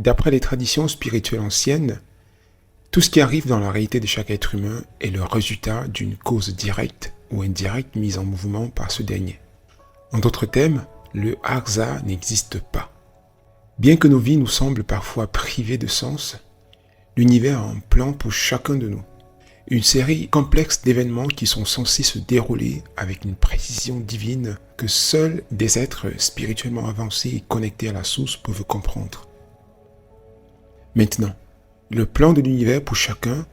D'après les traditions spirituelles anciennes, tout ce qui arrive dans la réalité de chaque être humain est le résultat d'une cause directe ou indirecte mise en mouvement par ce dernier. En d'autres termes, le hasard n'existe pas. Bien que nos vies nous semblent parfois privées de sens, l'univers a un plan pour chacun de nous. Une série complexe d'événements qui sont censés se dérouler avec une précision divine que seuls des êtres spirituellement avancés et connectés à la source peuvent comprendre. Maintenant, le plan de l'univers pour chacun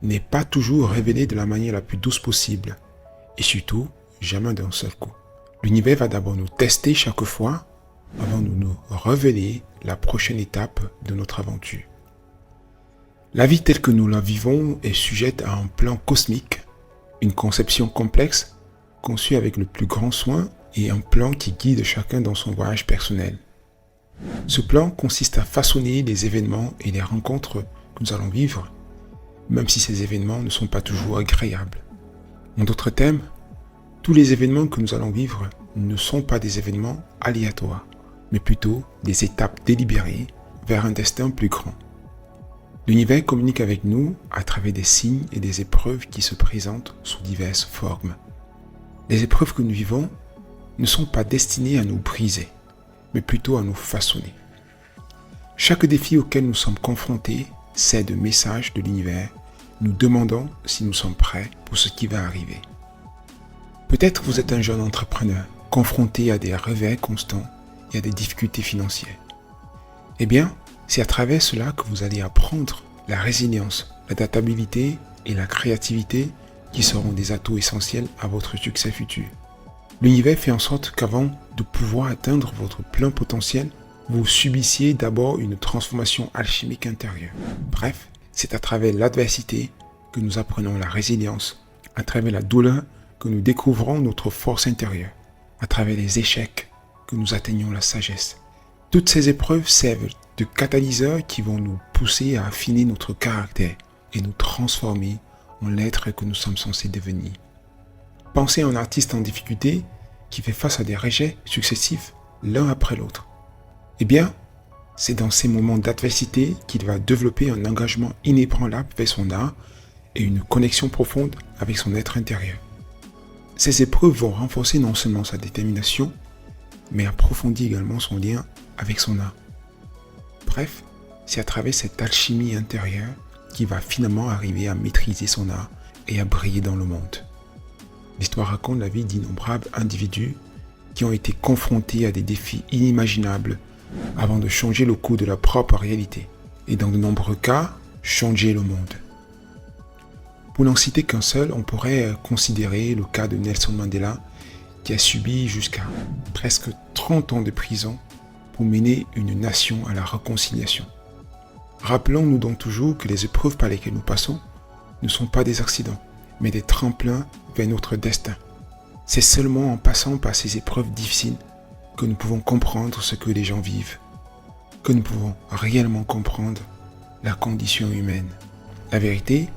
n'est pas toujours révélé de la manière la plus douce possible, et surtout, jamais d'un seul coup. L'univers va d'abord nous tester chaque fois avant de nous révéler la prochaine étape de notre aventure. La vie telle que nous la vivons est sujette à un plan cosmique, une conception complexe, conçue avec le plus grand soin et un plan qui guide chacun dans son voyage personnel. Ce plan consiste à façonner les événements et les rencontres que nous allons vivre, même si ces événements ne sont pas toujours agréables. En d'autres termes, tous les événements que nous allons vivre ne sont pas des événements aléatoires, mais plutôt des étapes délibérées vers un destin plus grand. L'univers communique avec nous à travers des signes et des épreuves qui se présentent sous diverses formes. Les épreuves que nous vivons ne sont pas destinées à nous briser, mais plutôt à nous façonner. Chaque défi auquel nous sommes confrontés cède un message de l'univers, nous demandant si nous sommes prêts pour ce qui va arriver. Peut-être vous êtes un jeune entrepreneur, confronté à des revers constants et à des difficultés financières. Eh bien, c'est à travers cela que vous allez apprendre la résilience, l'adaptabilité et la créativité qui seront des atouts essentiels à votre succès futur. L'univers fait en sorte qu'avant de pouvoir atteindre votre plein potentiel, vous subissiez d'abord une transformation alchimique intérieure. Bref, c'est à travers l'adversité que nous apprenons la résilience, à travers la douleur que nous découvrons notre force intérieure, à travers les échecs que nous atteignons la sagesse. Toutes ces épreuves servent de catalyseurs qui vont nous pousser à affiner notre caractère et nous transformer en l'être que nous sommes censés devenir. Pensez à un artiste en difficulté qui fait face à des rejets successifs l'un après l'autre. Eh bien, c'est dans ces moments d'adversité qu'il va développer un engagement inébranlable vers son art et une connexion profonde avec son être intérieur. Ces épreuves vont renforcer non seulement sa détermination, mais approfondir également son lien avec son art. Bref, c'est à travers cette alchimie intérieure qu'il va finalement arriver à maîtriser son art et à briller dans le monde. L'histoire raconte la vie d'innombrables individus qui ont été confrontés à des défis inimaginables avant de changer le cours de leur propre réalité et dans de nombreux cas, changer le monde. Pour n'en citer qu'un seul, on pourrait considérer le cas de Nelson Mandela qui a subi jusqu'à presque 30 ans de prison pour mener une nation à la réconciliation. Rappelons-nous donc toujours que les épreuves par lesquelles nous passons ne sont pas des accidents, mais des tremplins vers notre destin. C'est seulement en passant par ces épreuves difficiles que nous pouvons comprendre ce que les gens vivent, que nous pouvons réellement comprendre la condition humaine. La vérité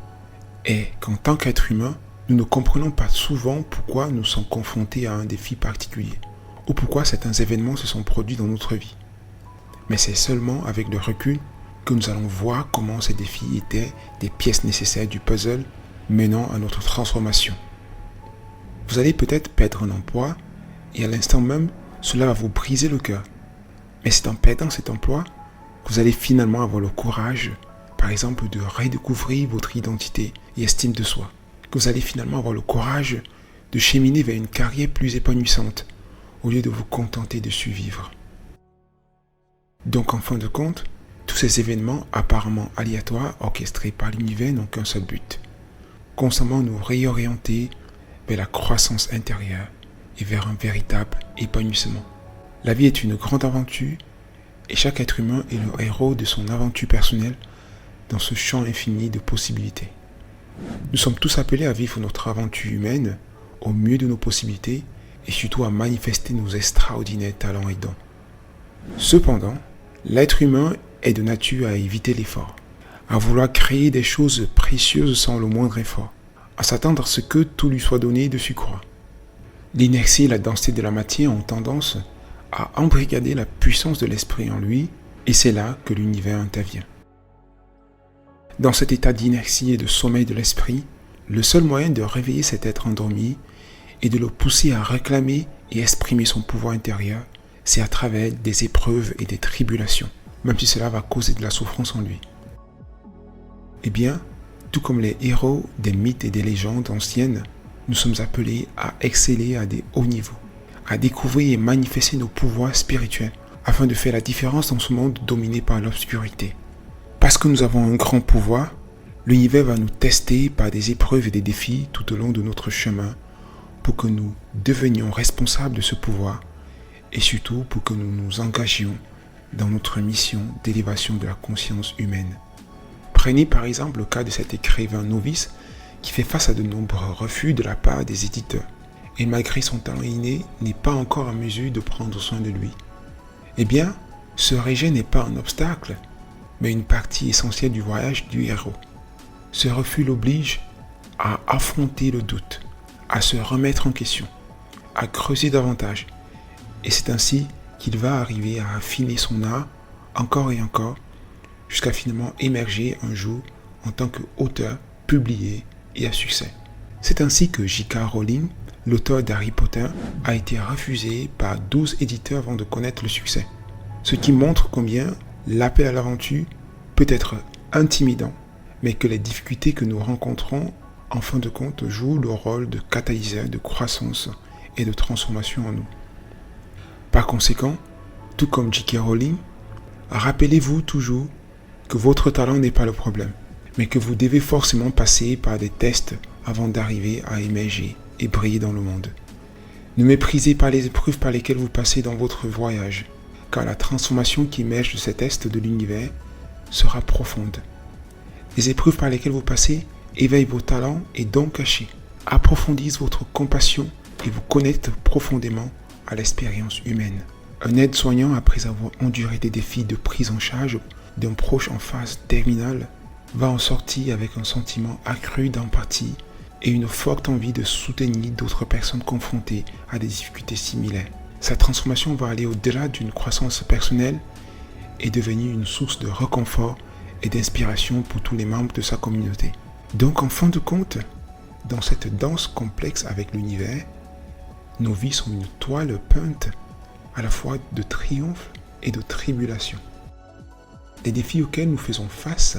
est qu'en tant qu'être humain, nous ne comprenons pas souvent pourquoi nous sommes confrontés à un défi particulier ou pourquoi certains événements se sont produits dans notre vie. Mais c'est seulement avec le recul que nous allons voir comment ces défis étaient des pièces nécessaires du puzzle menant à notre transformation. Vous allez peut-être perdre un emploi et à l'instant même, cela va vous briser le cœur. Mais c'est en perdant cet emploi que vous allez finalement avoir le courage, par exemple, de redécouvrir votre identité et estime de soi. Que vous allez finalement avoir le courage de cheminer vers une carrière plus épanouissante au lieu de vous contenter de survivre. Donc en fin de compte, tous ces événements apparemment aléatoires orchestrés par l'univers n'ont qu'un seul but. Constamment nous réorienter vers la croissance intérieure et vers un véritable épanouissement. La vie est une grande aventure et chaque être humain est le héros de son aventure personnelle dans ce champ infini de possibilités. Nous sommes tous appelés à vivre notre aventure humaine au mieux de nos possibilités et surtout à manifester nos extraordinaires talents et dons. Cependant, l'être humain est de nature à éviter l'effort, à vouloir créer des choses précieuses sans le moindre effort, à s'attendre à ce que tout lui soit donné de surcroît. L'inertie et la densité de la matière ont tendance à embrigader la puissance de l'esprit en lui Et c'est là que l'univers intervient. Dans cet état d'inertie et de sommeil de l'esprit, le seul moyen de réveiller cet être endormi et de le pousser à réclamer et exprimer son pouvoir intérieur, c'est à travers des épreuves et des tribulations, même si cela va causer de la souffrance en lui. Eh bien, tout comme les héros des mythes et des légendes anciennes, nous sommes appelés à exceller à des hauts niveaux, à découvrir et manifester nos pouvoirs spirituels, afin de faire la différence dans ce monde dominé par l'obscurité. Parce que nous avons un grand pouvoir, l'univers va nous tester par des épreuves et des défis tout au long de notre chemin pour que nous devenions responsables de ce pouvoir et surtout pour que nous nous engagions dans notre mission d'élévation de la conscience humaine. Prenez par exemple le cas de cet écrivain novice qui fait face à de nombreux refus de la part des éditeurs et malgré son talent inné n'est pas encore en mesure de prendre soin de lui. Eh bien, ce rejet n'est pas un obstacle, mais une partie essentielle du voyage du héros. Ce refus l'oblige à affronter le doute, à se remettre en question, à creuser davantage. Et c'est ainsi qu'il va arriver à affiner son art encore et encore, jusqu'à finalement émerger un jour en tant qu'auteur publié et à succès. C'est ainsi que J.K. Rowling, l'auteur d'Harry Potter, a été refusé par 12 éditeurs avant de connaître le succès. Ce qui montre combien l'appel à l'aventure peut être intimidant, mais que les difficultés que nous rencontrons, en fin de compte, jouent le rôle de catalyseur de croissance et de transformation en nous. Par conséquent, tout comme J.K. Rowling, rappelez-vous toujours que votre talent n'est pas le problème, mais que vous devez forcément passer par des tests avant d'arriver à émerger et briller dans le monde. Ne méprisez pas les épreuves par lesquelles vous passez dans votre voyage, car la transformation qui émerge de cet est de l'univers sera profonde. Les épreuves par lesquelles vous passez éveillent vos talents et dons cachés, approfondissent votre compassion et vous connectent profondément à l'expérience humaine. Un aide-soignant, après avoir enduré des défis de prise en charge d'un proche en phase terminale, va en sortir avec un sentiment accru d'empathie et une forte envie de soutenir d'autres personnes confrontées à des difficultés similaires. Sa transformation va aller au-delà d'une croissance personnelle et devenir une source de réconfort et d'inspiration pour tous les membres de sa communauté. Donc en fin de compte, dans cette danse complexe avec l'univers, nos vies sont une toile peinte à la fois de triomphe et de tribulation. Les défis auxquels nous faisons face,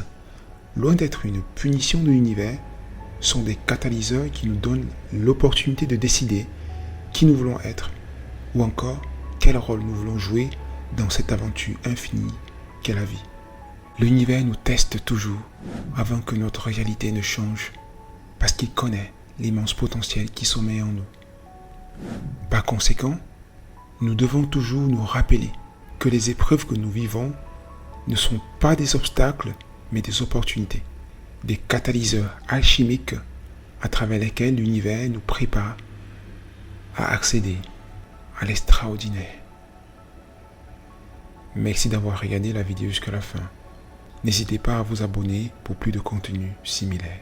loin d'être une punition de l'univers, sont des catalyseurs qui nous donnent l'opportunité de décider qui nous voulons être, ou encore quel rôle nous voulons jouer dans cette aventure infinie qu'est la vie. L'univers nous teste toujours avant que notre réalité ne change, parce qu'il connaît l'immense potentiel qui sommeille en nous. Par conséquent, nous devons toujours nous rappeler que les épreuves que nous vivons ne sont pas des obstacles, mais des opportunités, des catalyseurs alchimiques à travers lesquels l'univers nous prépare à accéder à l'extraordinaire. Merci d'avoir regardé la vidéo jusqu'à la fin. N'hésitez pas à vous abonner pour plus de contenu similaire.